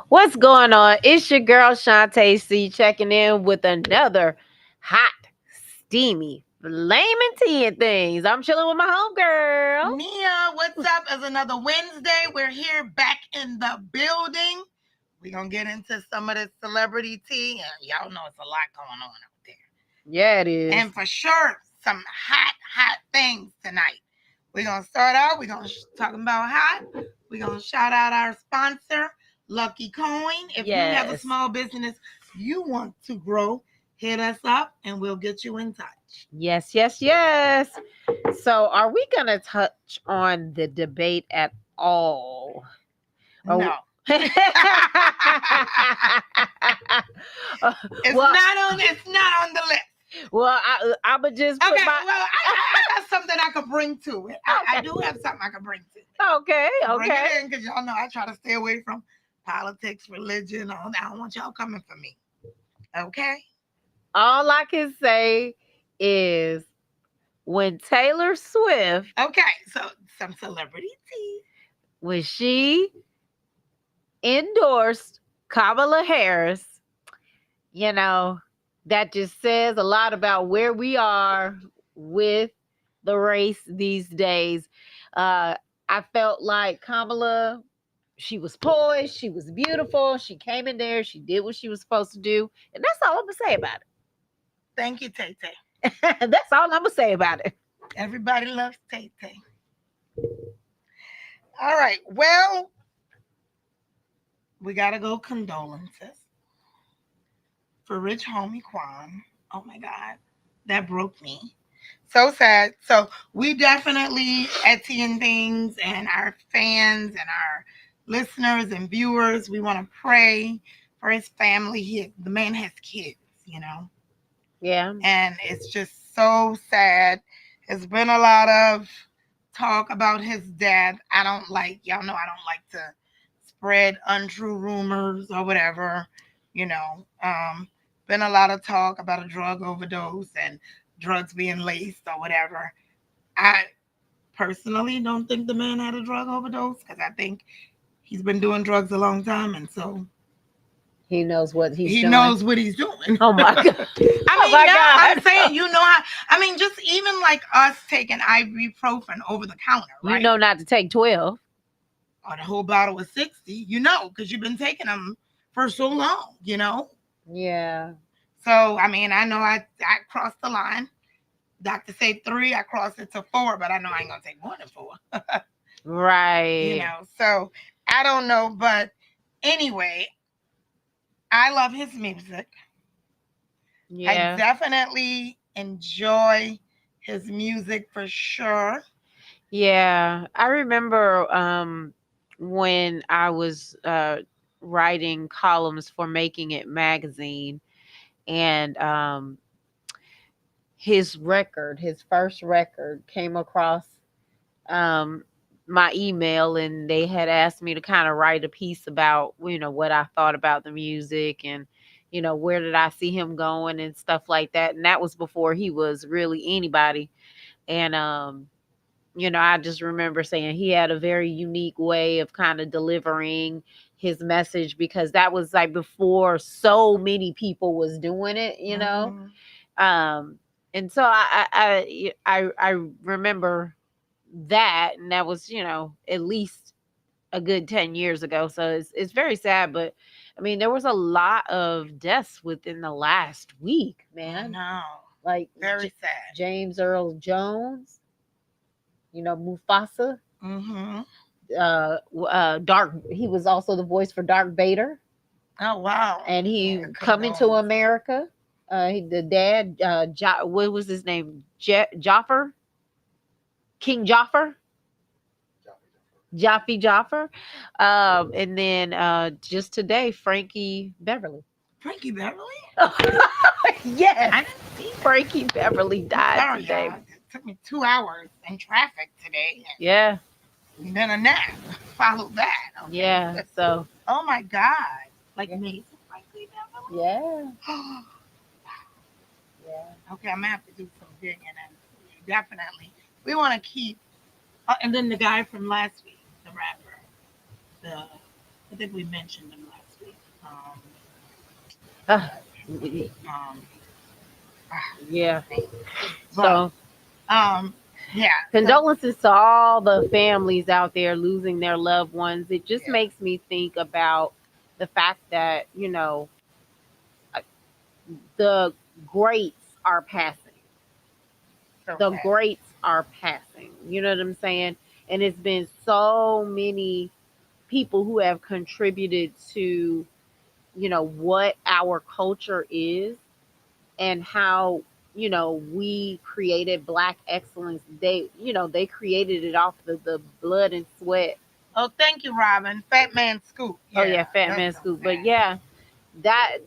What's going on? It's your girl Shantae C checking in with another hot, steamy, flaming tea and things. I'm chilling with my homegirl. Nia, what's up? It's another Wednesday. We're here back in the building. We're going to get into some of this celebrity tea. Y'all know it's a lot going on out there. Yeah, it is. And for sure, some hot things tonight. We're going to start out. We're going to talk about hot. We're going to shout out our sponsor, Lucky Coin. If you have a small business you want to grow, hit us up and we'll get you in touch. Yes. So, are we going to touch on the debate at all? No. It's not on the list. Well, I would just put I got something I could bring to it. I do have something I could bring to it. Okay. Bring it in, because y'all know I try to stay away from politics, religion, all that. I don't want y'all coming for me. Okay? All I can say is when Taylor Swift... Okay, so some celebrity tea. When she endorsed Kamala Harris, that just says a lot about where we are with the race these days. I felt like Kamala, she was poised, she was beautiful, she came in there, she did what she was supposed to do, and that's all I'm gonna say about it. Thank you, Tay Tay. That's all I'm gonna say about it. Everybody loves Tay Tay. All right, well, we gotta go condolences for Rich Homie Quan. Oh my God, that broke me. So sad. So we definitely at Tea and Things and our fans and our listeners and viewers, we want to pray for his family. The man has kids, Yeah. And it's just so sad. There's been a lot of talk about his death. Y'all know I don't like to spread untrue rumors or whatever, been a lot of talk about a drug overdose and drugs being laced or whatever. I personally don't think the man had a drug overdose, because I think he's been doing drugs a long time, and so he knows what he's doing. He knows what he's doing. Oh my God. I'm saying, just even like us taking ibuprofen over the counter, right? You know not to take 12. Or the whole bottle was 60, because you've been taking them for so long, Yeah. So, I know I crossed the line. Doctor say 3, I crossed it to 4, but I know I ain't going to take more than 4. Right. So I don't know. But anyway, I love his music. Yeah. I definitely enjoy his music for sure. Yeah. I remember when I was writing columns for Making It magazine, and his first record came across my email, and they had asked me to kind of write a piece about, what I thought about the music, and, where did I see him going and stuff like that. And that was before he was really anybody. And, I just remember saying he had a very unique way of kind of delivering his message, because that was like before so many people was doing it, Mm-hmm. And so I remember that, and that was, at least a good 10 years ago. So it's very sad, but there was a lot of deaths within the last week, man. No. Like very sad. James Earl Jones, Mufasa. Mm-hmm. He was also the voice for Darth Vader. Oh wow. And he Coming to America. The dad, what was his name? Jaffer? King Jaffer? Jaffer. And then just today, Frankie Beverly. Frankie Beverly? Yes. I didn't see that. Frankie Beverly died today. It took me 2 hours in traffic today. Yeah. And then a nap followed that. Okay. Yeah. So. Oh my God. Like me. Frankie Beverly? Yeah. Yeah. Okay, I'm gonna have to do some digging, and definitely we want to keep. And then the guy from last week, the rapper, I think we mentioned him last Uh, Um, ah, yeah. but So yeah. So condolences to all the families out there losing their loved ones. It just yeah, makes me think about the fact that, uh, the greats are passing. so The fast. greats are passing. You know what I'm saying? And it's been so many people who have contributed to, what our culture is and how, we created black excellence. They created it off the blood and sweat. Oh, thank you, Robin. Fat Man Scoop. Oh Yeah, yeah, Fat that's Man so Scoop. But sad. yeah,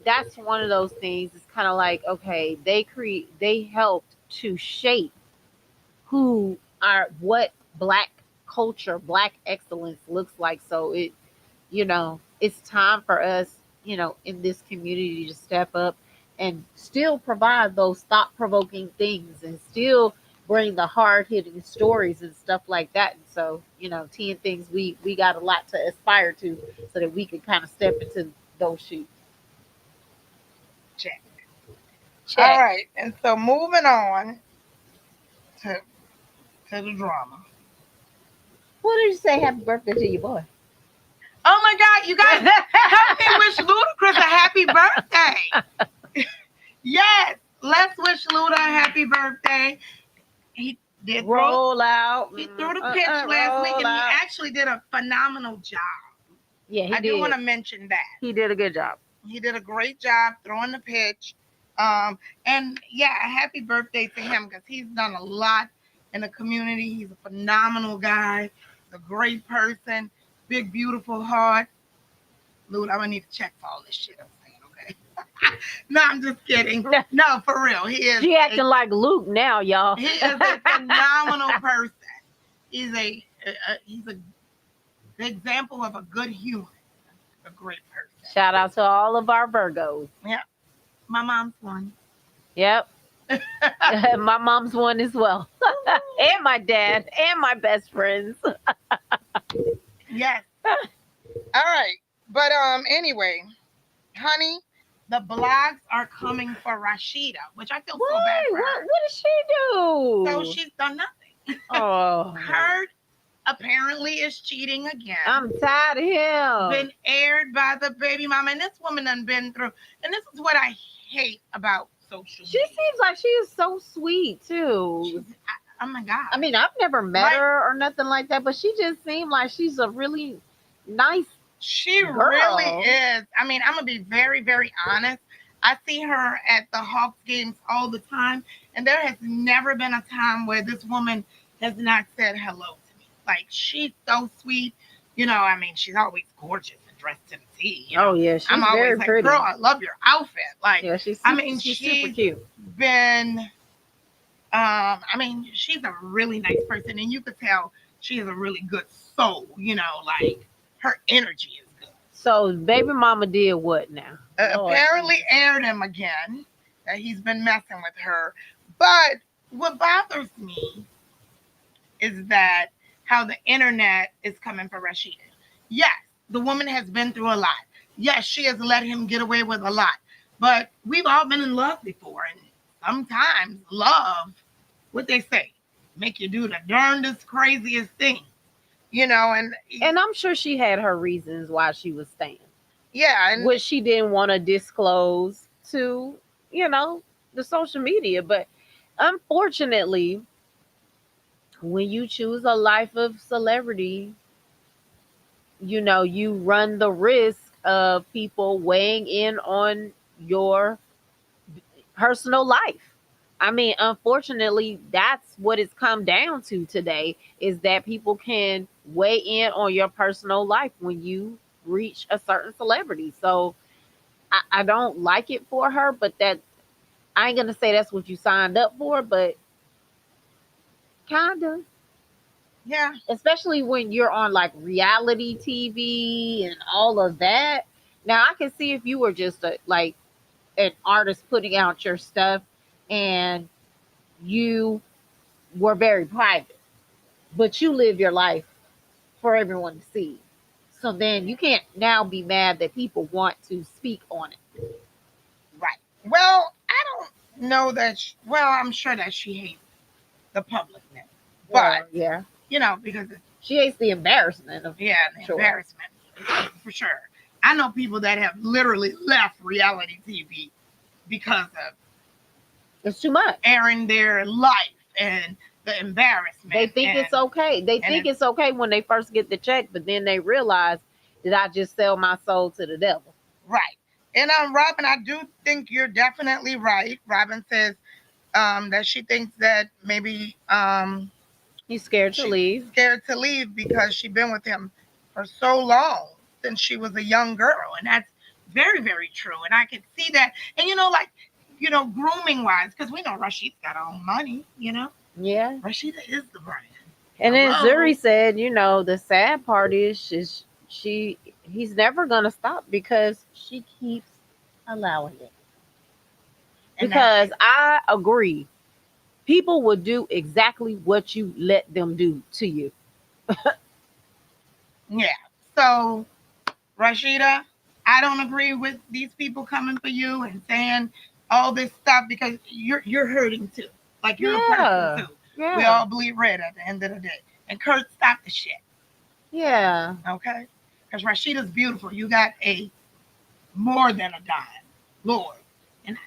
that's one of those things. It's kind of like, okay, they helped to shape who are what black culture, black excellence looks like. So it's time for us, in this community to step up and still provide those thought provoking things and still bring the hard hitting stories and stuff like that. And so, 10 things we got a lot to aspire to so that we can kind of step into those shoes. Check. All Check. right, and so moving on to the drama. What did you say? Happy birthday to your boy. Oh my God, you guys, help me wish Ludacris a happy birthday. Yes, let's wish Luda a happy birthday. He did throw Roll out. he threw the pitch last week, Roll and he out. actually did a phenomenal job. Yeah, he I do want did. to mention that. He did a good job. He did a great job throwing the pitch. And yeah, a happy birthday to him because he's done a lot in the community. He's a phenomenal guy, a great person, big, beautiful heart. Lou, I'm gonna need to check for all this shit I'm saying, okay? No, I'm just kidding. No, for real. She acting like Luke now, y'all. He is a phenomenal person. He's a example of a good human, a great person. Shout out to all of our Virgos. Yeah, my mom's one. Yep. My mom's one as well. And my dad and my best friends. Yes. All right. But anyway, honey, the blogs are coming for Rashida, which I feel so bad Why? for her. What did she do? So she's done nothing. Oh, Heard apparently is cheating again. I'm tired of him. Been aired by the baby mama, and this woman done been through. And this is what I hate about social She media. seems like she is so sweet too. Oh my God. I mean, I've never met Right. her or nothing like that, but she just seemed like she's a really nice. She Girl. really is. I mean, I'm gonna be very, very honest. I see her at the Hawks games all the time, and there has never been a time where this woman has not said hello to me. Like, she's so sweet. I mean, she's always gorgeous and dressed to the T. Oh yeah, she's I'm always very like, pretty. girl, I love your outfit. Like, Yeah, she's I super, mean, she's she's super cute. been I mean, she's a really nice person, and you could tell she is a really good soul. Like her energy is good. So baby mama did what now? Lord Apparently Jesus. aired him again that he's been messing with her. But what bothers me is that how the internet is coming for Rashida. Yes, the woman has been through a lot. Yes, she has let him get away with a lot. But we've all been in love before, and sometimes love, what they say, make you do the darndest, craziest thing. And And I'm sure she had her reasons why she was staying, yeah, and which she didn't want to disclose to, the social media. But unfortunately, when you choose a life of celebrity, you run the risk of people weighing in on your personal life. I mean, unfortunately, that's what it's come down to today is that people can weigh in on your personal life when you reach a certain celebrity. So I don't like it for her, but that I ain't gonna say that's what you signed up for, but kinda. yeah, Especially when you're on like reality TV and all of that. Now I can see if you were just like an artist putting out your stuff and you were very private, but you live your life for everyone to see. So then you can't now be mad that people want to speak on it. Well, I don't know that. Well, I'm sure that she hates the publicness, but Well, yeah. because it's, She hates the embarrassment of yeah, the sure. embarrassment for sure. I know people that have literally left reality TV because of It's too much. airing their life and the embarrassment. They think it's okay. They and think it's okay when they first get the check, but then they realize that I just sell my soul to the devil. right. And Robin, I do think you're definitely right. Robin says that she thinks that maybe He's scared to she's leave. scared to leave because she's been with him for so long since she was a young girl, and that's very, very true. And I can see that. And grooming wise, because we know Rashida's got her own money. Yeah. Rashida is the brand. And then Hello? Zuri said, the sad part is he's never gonna stop because she keeps allowing it. And Because I agree. People will do exactly what you let them do to you. yeah. So Rashida, I don't agree with these people coming for you and saying all this stuff because you're hurting too. Like you're a person too. Yeah. We all bleed red at the end of the day. And Kurt, stop the shit. Yeah. Okay? Because Rashida's beautiful. You got a more than a dime. Lord. And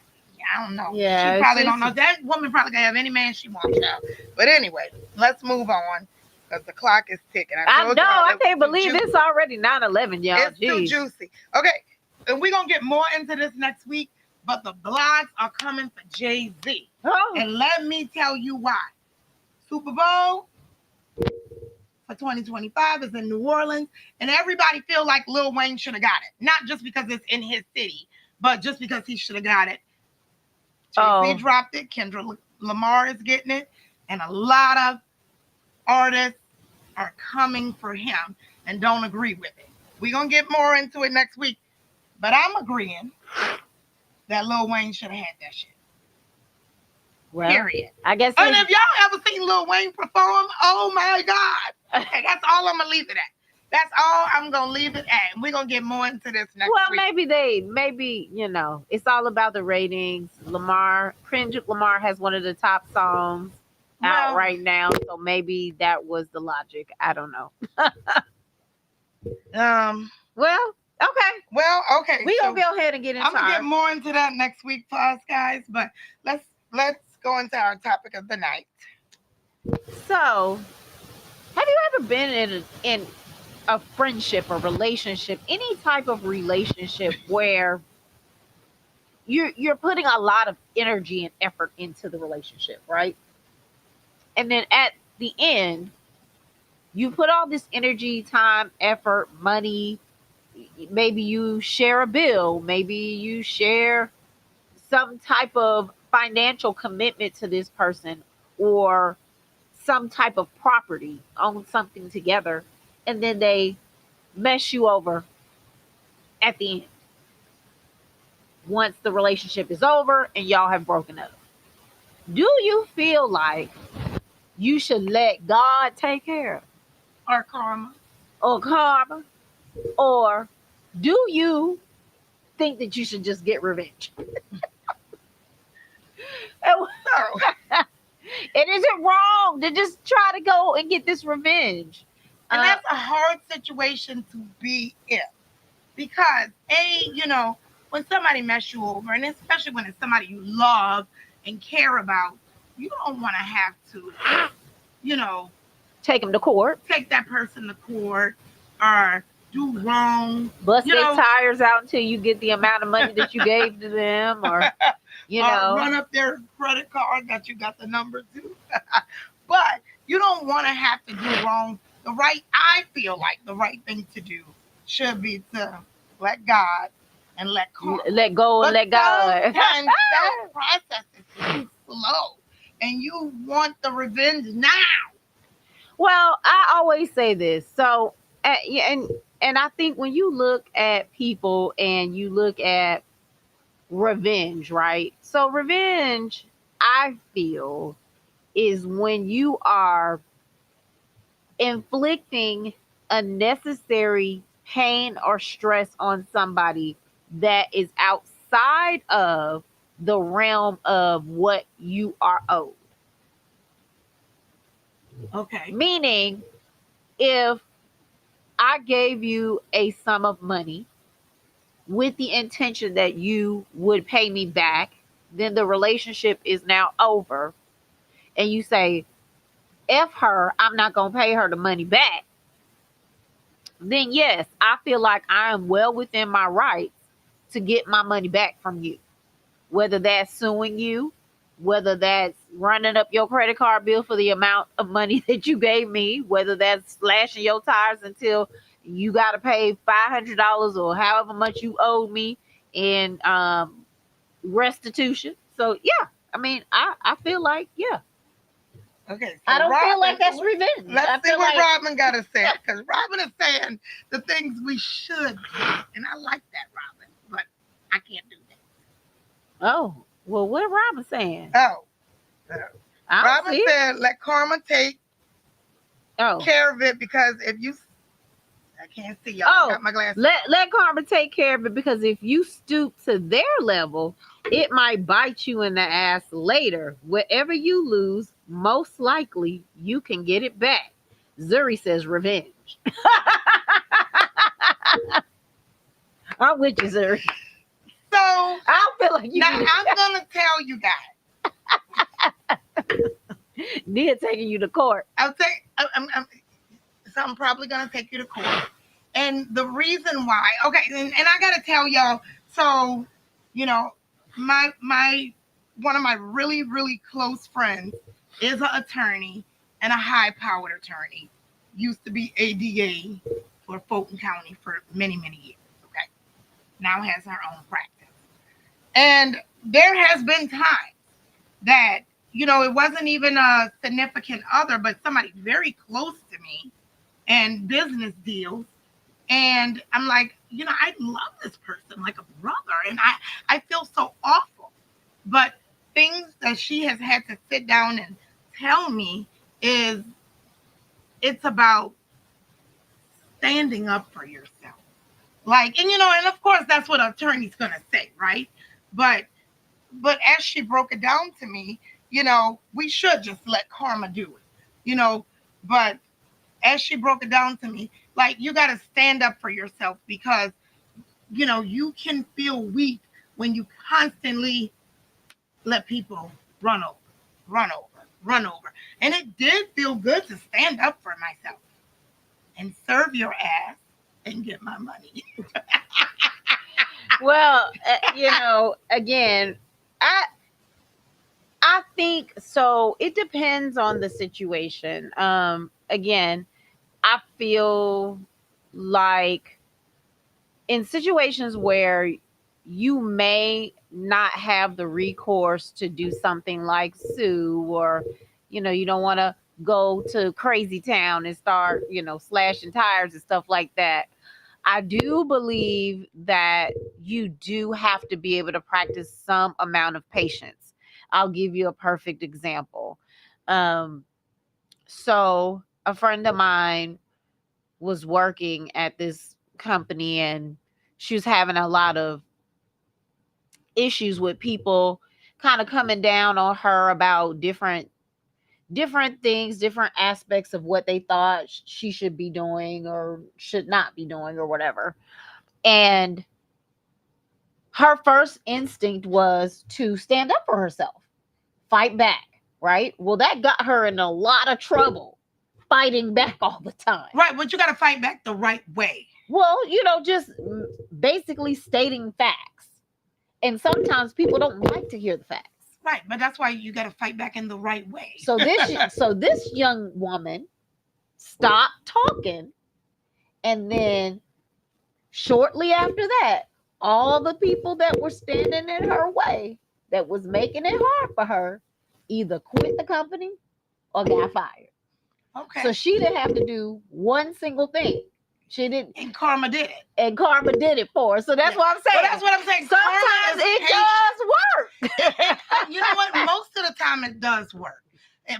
I don't know. Yeah, She probably don't know. That woman probably can have any man she wants, child. But anyway, let's move on. Because the clock is ticking. I know. I can't believe this. it's already 9/11, y'all. It's too juicy. Okay. And we're going to get more into this next week. But the blogs are coming for Jay-Z. Oh. And let me tell you why. Super Bowl for 2025 is in New Orleans, and everybody feel like Lil Wayne should have got it. Not just because it's in his city, but just because he should have got it. Jay-Z dropped it. Kendrick Lamar is getting it, and a lot of artists are coming for him and don't agree with it. We're going to get more into it next week, but I'm agreeing that Lil Wayne should have had that shit. Well, period. I guess. And if y'all ever seen Lil Wayne perform, oh my God. Okay, that's all I'm going to leave it at. That's all I'm going to leave it at. And we're going to get more into this next week. Maybe, it's all about the ratings. Kendrick Lamar has one of the top songs out right now. So maybe that was the logic. I don't know. Well, okay. We're going to go ahead and get into I'm going to get more into that next week for us, guys. But let's go into our topic of the night. So, have you ever been in a friendship or relationship, any type of relationship where you're putting a lot of energy and effort into the relationship, right? And then at the end, you put all this energy, time, effort, money, maybe you share a bill, maybe you share some type of financial commitment to this person or some type of property, own something together, and then they mess you over at the end once the relationship is over and y'all have broken up. Do you feel like you should let God take care of it? Or karma. Or do you think that you should just get revenge? And is it wrong to just try to go and get this revenge? And that's a hard situation to be in. Because, when somebody mess you over, and especially when it's somebody you love and care about, you don't want to have to, take them to court. Take that person to court or do wrong. Bust their tires out until you get the amount of money that you gave to them, or run up their credit card that you got the number to. But you don't want to have to do wrong. I feel like the right thing to do should be to let God and let karma. Let go and let God. Sometimes that process is too slow, and you want the revenge now. Well, I always say this. So, and I think when you look at people and you look at revenge, right? So revenge, I feel, is when you are inflicting unnecessary pain or stress on somebody that is outside of the realm of what you are owed. Okay. Meaning, if I gave you a sum of money with the intention that you would pay me back, then the relationship is now over. And you say, F her, I'm not going to pay her the money back. Then, yes, I feel like I am well within my rights to get my money back from you. Whether that's suing you, whether that's running up your credit card bill for the amount of money that you gave me, whether that's slashing your tires until you got to pay $500 or however much you owed me in restitution. So yeah, I mean, I feel like yeah, Okay. So I don't feel like Robin, that's revenge. I let's see feel what like Robin got to say. Because Robin is saying the things we should do. And I like that, Robin. But I can't do that. oh well, what Robin saying? Oh. I don't Robin see it. said, let karma take Oh, care of it because if you, I can't see y'all. Oh, I got my glasses. let karma take care of it, because if you stoop to their level, it might bite you in the ass later. Whatever you lose, most likely you can get it back. Zuri says revenge. I'm with you, Zuri. So I feel like you now I'm gonna tell you guys. Nia taking you to court. I'm so I'm probably gonna take you to court. And the reason why, okay, and I gotta tell y'all, so you know, my one of my really, really close friends is an attorney and a high-powered attorney. Used to be ADA for Fulton County for many, many years. Okay. Now has her own practice. And there has been times that, you know, it wasn't even a significant other, but somebody very close to me and business deals. And I'm like, you know, I love this person like a brother. And I feel so awful. But things that she has had to sit down and tell me is it's about standing up for yourself. Like, and you know, and of course that's what an attorney's gonna say, right? But as she broke it down to me, you know, we should just let karma do it, you know. But as she broke it down to me, like you got to stand up for yourself because, you know, you can feel weak when you constantly let people run over, run over, run over. And it did feel good to stand up for myself and serve your ass and get my money. Well, you know, again, I think so. It depends on the situation. Again, I feel like in situations where you may not have the recourse to do something like sue, or you know, you don't want to go to crazy town and start, you know, slashing tires and stuff like that. I do believe that you do have to be able to practice some amount of patience. I'll give you a perfect example. Um, so a friend of mine was working at this company, and she was having a lot of issues with people kind of coming down on her about different things, different aspects of what they thought she should be doing or should not be doing or whatever. And her first instinct was to stand up for herself, fight back, right? Well, that got her in a lot of trouble, fighting back all the time. Right, but you got to fight back the right way. Well, you know, just basically stating facts. And sometimes people don't like to hear the facts. Right, but that's why you got to fight back in the right way. So this young woman stopped talking, and then shortly after that, all the people that were standing in her way, that was making it hard for her, either quit the company or got fired. Okay. So she didn't have to do one single thing. She didn't. And karma did it. And karma did it for her. So that's what I'm saying. Well, that's what I'm saying. Sometimes it does work. You know what? Most of the time it does work.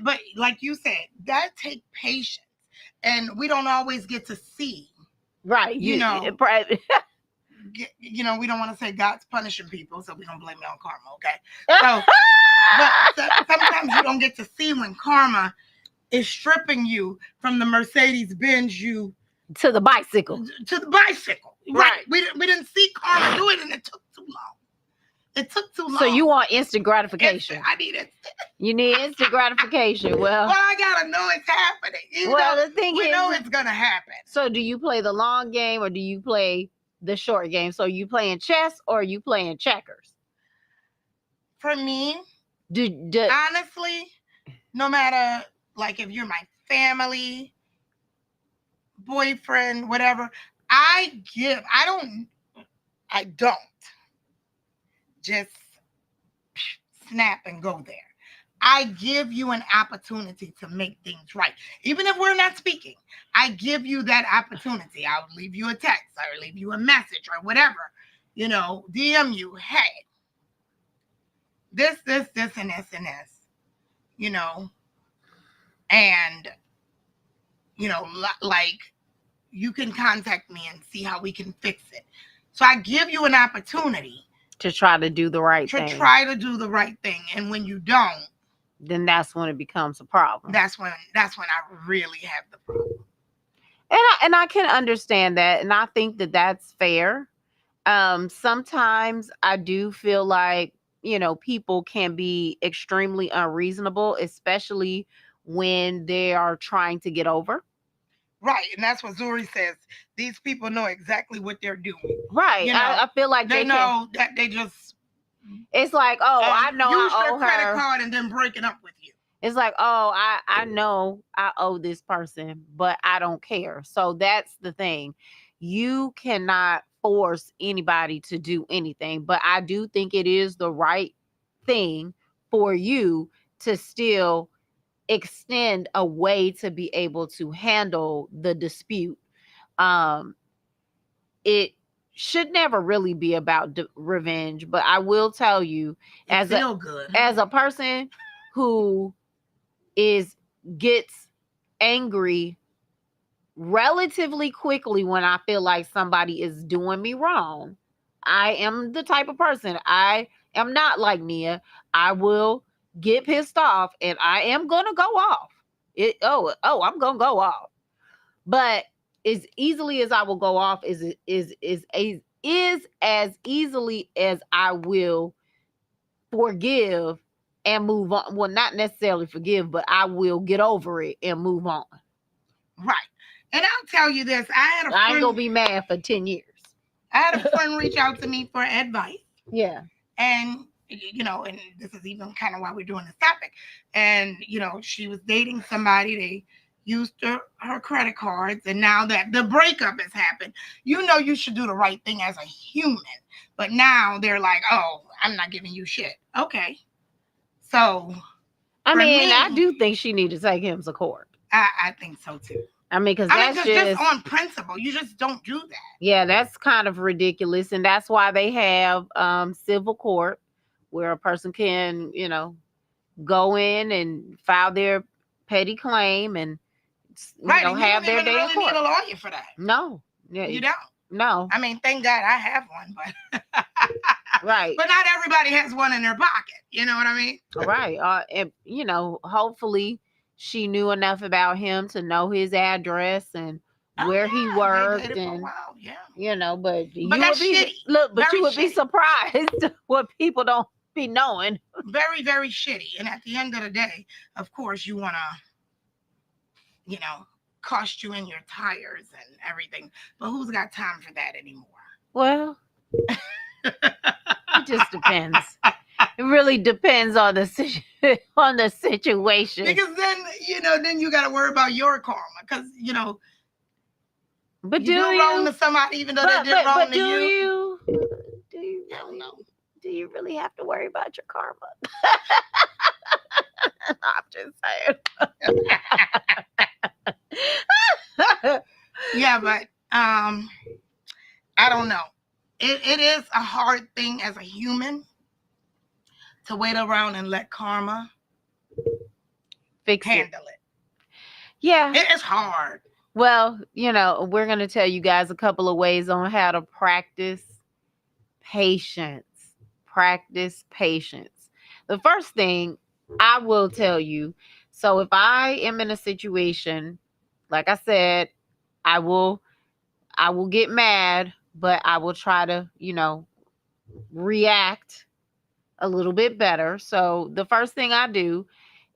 But like you said, that takes patience. And we don't always get to see. Right. You know. you know, we don't want to say God's punishing people, so we're gonna blame it on karma, okay? So, but sometimes you don't get to see when karma is stripping you from the Mercedes Benz you to the bicycle. to the bicycle. Right. We didn't see karma do it, and it took too long. It took too long. So you want instant gratification? I need it. You need instant gratification. Well, I gotta know it's happening. The thing we is, know it's gonna happen. So do you play the long game or do you play the short game? So you playing chess or you playing checkers? For me, do honestly, no matter like if you're my family, boyfriend, whatever, I don't just snap and go there. I give you an opportunity to make things right. Even if we're not speaking, I give you that opportunity. I'll leave you a text or leave you a message or whatever, you know, DM you, hey, this, and this, and this, you know, and, you know, like you can contact me and see how we can fix it. So I give you an opportunity to try to do the right thing. To try to do the right thing. And when you don't, then that's when it becomes a problem. That's when I really have the problem. And I can understand that. And I think that that's fair. Sometimes I do feel like, you know, people can be extremely unreasonable, especially when they are trying to get over. Right. And that's what Zuri says. These people know exactly what they're doing. Right. You know, I feel like they know that they just. It's like, I know use I owe your credit her. card and then breaking up with you. It's like, I know I owe this person, but I don't care. So that's the thing. You cannot force anybody to do anything, but I do think it is the right thing for you to still extend a way to be able to handle the dispute. It should never really be about revenge, but I will tell you, as a person who gets angry relatively quickly when I feel like somebody is doing me wrong. I am the type of person. I am not like Nia. I will get pissed off and I am gonna go off. I'm gonna go off. But as easily as I will go off is as easily as I will forgive and move on. Well, not necessarily forgive, but I will get over it and move on. Right. And I'll tell you this. I ain't gonna be mad for 10 years. I had a friend reach out to me for advice. Yeah. And, you know, and this is even kind of why we're doing this topic. And, you know, she was dating somebody. They used her credit cards. And now that the breakup has happened, you know, you should do the right thing as a human. But now they're like, oh, I'm not giving you shit. Okay. So. I mean, I do think she needs to take him to court. I think so, too. I mean, because that's just on principle. You just don't do that. Yeah, that's kind of ridiculous. And that's why they have civil court where a person can, you know, go in and file their petty claim and have their day in court. You don't need a lawyer for that. No. Yeah, you don't. No. I mean, thank God I have one, but right. But not everybody has one in their pocket. You know what I mean? Right. And, you know, hopefully she knew enough about him to know his address and where he worked, and you know, but you would be you would be surprised what people don't be knowing. Very, very shitty. And at the end of the day, of course, you want to, you know, cost you in your tires and everything. But who's got time for that anymore? Well, it just depends. It really depends on the situation. Because then, you know, then you got to worry about your karma. Because, you know, but you do wrong to somebody even though they did wrong to you. Do you really know? Do you really have to worry about your karma? I'm just saying. Yeah, but I don't know. It is a hard thing as a human to wait around and let karma handle it. Yeah. It is hard. Well, you know, we're going to tell you guys a couple of ways on how to practice patience. Practice patience. The first thing I will tell you, so if I am in a situation, like I said, I will I will get mad, but I will try to, react a little bit better. So the first thing I do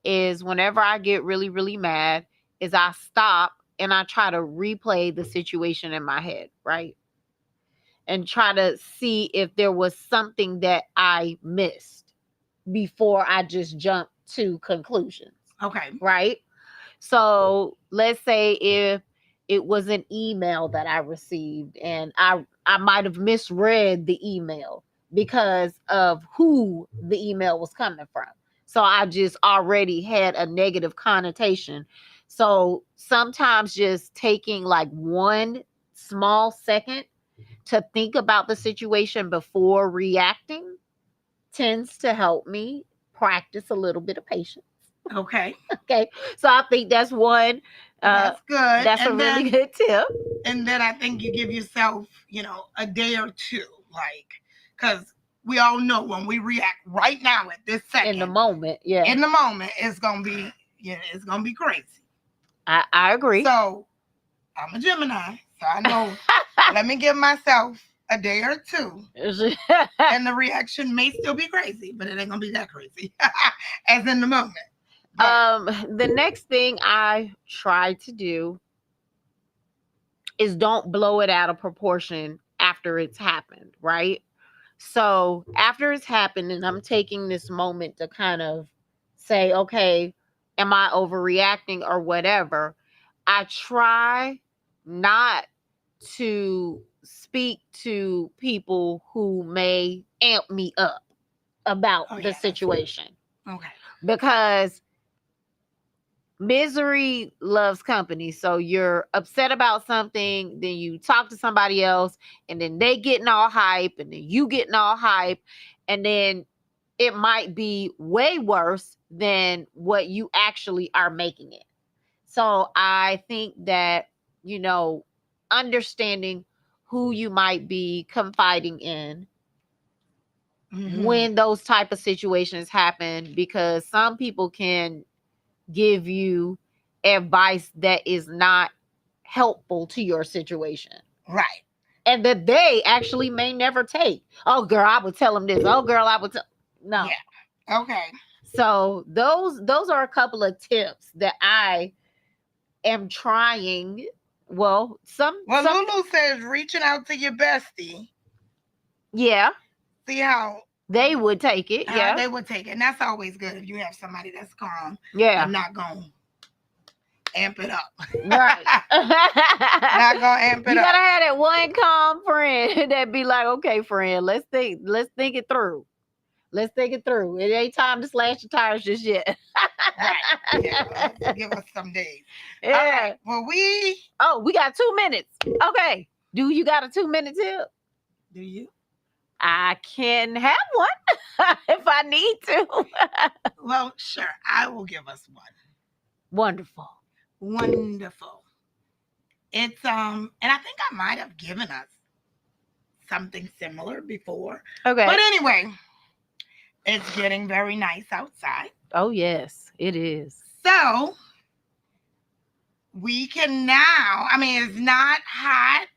is whenever I get really, really mad, is I stop and I try to replay the situation in my head, right? And try to see if there was something that I missed before I just jump to conclusions, Okay. right? So let's say if it was an email that I received and I might have misread the email because of who the email was coming from. So I just already had a negative connotation. So sometimes just taking like one small second to think about the situation before reacting tends to help me practice a little bit of patience. Okay. Okay. So I think that's one. That's good. That's a really good tip. And then I think you give yourself, a day or two, because we all know when we react right now at this second, In the moment, yeah. in the moment, it's gonna be, it's gonna be crazy. I agree. So I'm a Gemini, so I know. Let me give myself a day or two, and the reaction may still be crazy, but it ain't gonna be that crazy as in the moment. The next thing I try to do is don't blow it out of proportion after it's happened, right? So after it's happened, and I'm taking this moment to kind of say, okay, am I overreacting or whatever? I try not to speak to people who may amp me up about the situation. Okay. Because misery loves company. So you're upset about something, then you talk to somebody else, and then they getting all hype, and then you getting all hype, and then it might be way worse than what you actually are making it. So I think that, understanding who you might be confiding in when those type of situations happen, because some people can give you advice that is not helpful to your situation. Right. And that they actually may never take. Oh, girl, I would tell them this. Oh, girl, I would tell. No. Yeah. Okay. So those are a couple of tips that I am trying. Well, Lulu says reaching out to your bestie. Yeah. See how they would take it. Yeah. They would take it. And that's always good if you have somebody that's calm. Yeah. And not going to amp it up. Right. Not going to amp it up. You got to have that one calm friend that be like, okay, friend, let's think it through. Let's think it through. It ain't time to slash your tires just yet. Right. Yeah, give us some days. Yeah. All right. Well, we got 2 minutes. Okay. Do you got a 2-minute tip? Do you? I can have one if I need to. Well, sure. I will give us one. Wonderful. It's and I think I might have given us something similar before. Okay. But anyway, it's getting very nice outside. Oh yes, it is. So we can now, it's not hot.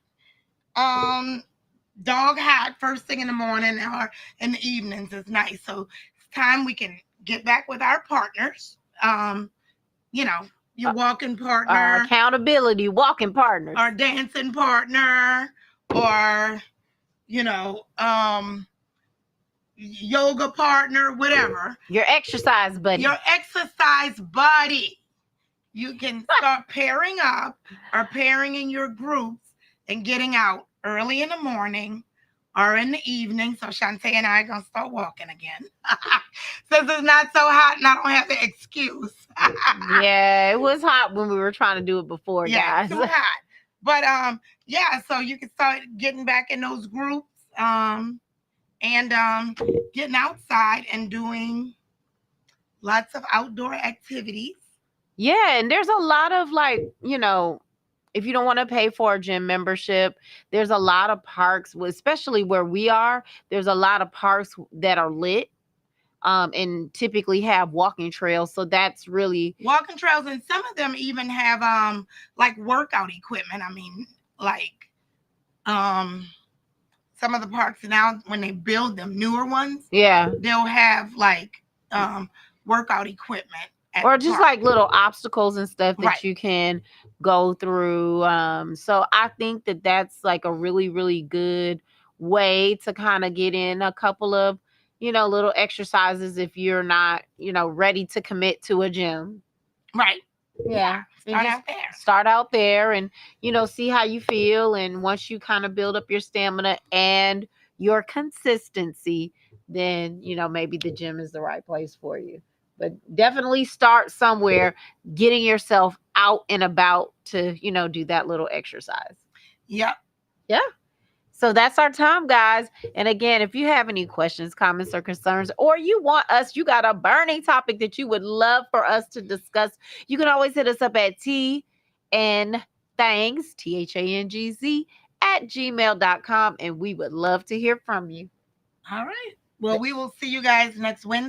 Dog hot first thing in the morning or in the evenings is nice. So it's time we can get back with our partners. Your walking partner. Our accountability walking partners. Our dancing partner. Or, yoga partner, whatever. Your exercise buddy. You can start pairing up or pairing in your groups and getting out early in the morning or in the evening. So Shantae and I are going to start walking again. Since it's not so hot and I don't have the excuse. Yeah, it was hot when we were trying to do it before, guys. Too hot. But so you can start getting back in those groups and getting outside and doing lots of outdoor activities. Yeah, and there's a lot of if you don't want to pay for a gym membership, there's a lot of parks, especially where we are. There's a lot of parks that are lit, and typically have walking trails. So that's really walking trails, and some of them even have like workout equipment. I mean, like some of the parks now, when they build them, newer ones, yeah, they'll have like workout equipment. Or just like little obstacles and stuff that Right. you can go through. So I think that that's like a really, really good way to kind of get in a couple of, little exercises if you're not, ready to commit to a gym. Right. Yeah. Start out there. Start out there and, see how you feel. And once you kind of build up your stamina and your consistency, then, maybe the gym is the right place for you. But definitely start somewhere, getting yourself out and about to, do that little exercise. Yep. Yeah. So that's our time, guys. And again, if you have any questions, comments, or concerns, or you got a burning topic that you would love for us to discuss, you can always hit us up at THANGZ, @gmail.com. And we would love to hear from you. All right. Well, we will see you guys next Wednesday.